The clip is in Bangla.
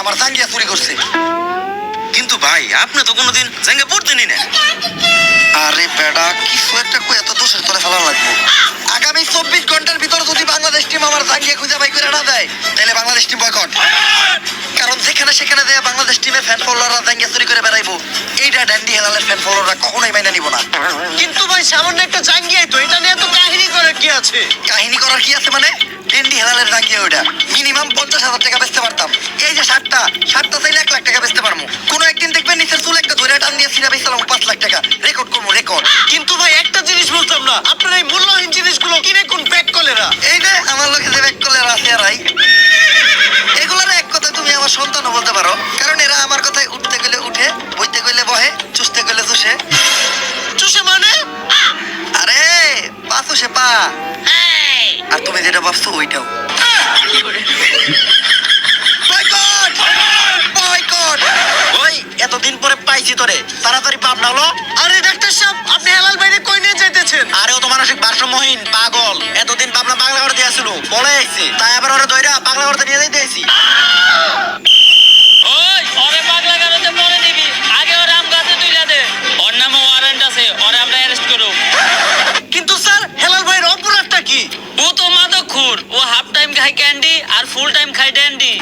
আমার জাঙ্গিয়া চুরি করছে। কিন্তু ভাই আপনি তো কোনোদিন জাঙ্গিয়া পড়তেনই না। আরে বেটা, কিছু একটা কই এত দোষের তলে ফেলা লাগবো। আগামী 24 ঘন্টার ভিতর যদি বাংলাদেশ টিম আমার জাঙ্গিয়া খুঁজে বাই করে না দেয়, তাহলে বাংলাদেশ টিম বয়কট। কারণ যেখানে সেখানে দেয়া বাংলাদেশ টিমের ফ্যান ফলোয়াররা জাঙ্গিয়া চুরি করে বেড়াইবো, এইটা ড্যান্ডি হেলালের ফ্যান ফলোয়াররা কখনোই মাইনা নিব না। কিন্তু ভাই সামান্য একটা জাঙ্গিয়াই তো, এটা নিয়ে তো কাহিনী করার কি আছে? কাহিনী করার কি আছে মানে? ড্যান্ডি হেলালের জাঙ্গিয়া ওইটা মিনিমাম 50,000 টাকা বেচতে পারতাম। এই যে শার্টটা চাইলে 1 লাখ টাকা বেচতে পারবো। কোনো একদিন দেখবেন নিচের চুল একটা ধরে টান দিয়ে সিরা বেচলাম 5 লাখ টাকা, রেকর্ড করবো রেকর্ড। কিন্তু ভাই একটা জিনিস বলতাম না, আপনার এই মূল্যহীন জিনিসগুলো কিনে কোন ব্যাক কলেরা? এই যে আমার লোকে যে ব্যাক কলের আছে রাই, এগুলার এক কথায় তুমি আমার সন্তানও বলতে পারো। কারণ এরা আমার কথায় উঠতে গেলে উঠে, বইতে গেলে বহে, চুষতে গেলে চুষে। চুষে মানে? আরে পা চুষে পা। আর তুমি যেটা ভাবছো ওইটাও। বয়কট! বয়কট! ওই এতদিন পরে পাইছি তোরে, তাড়াতাড়ি পাপ না হলো। আরে ডাক্তার সাহেব, আপনি হেলাল ভাইরে কই নিয়ে যাইতেছেন? আরে ও তো মানসিক ভারসাম্যহীন পাগল। এতদিন ভাবলাম পাগলা করে দিয়েছিল, পড়ে আইছে, তাই আবার ওরা দইরা পাগলা করতে নিয়ে যাইতে আইছি। ওই ওরে পাগলা গারোতে পরে দিবি, আগে ওরে আম গাছে তুইলা দে। ওর নামে ওয়ারেন্ট আছে, ওরে আমরা অ্যারেস্ট করব। কিন্তু স্যার হেলাল ভাইয়ের অপরাধটা কি? ও তো মাদকখোর, ও হাফ টাইম খায় ক্যান্ডি আর ফুল টাইম খায় ড্যান্ডি।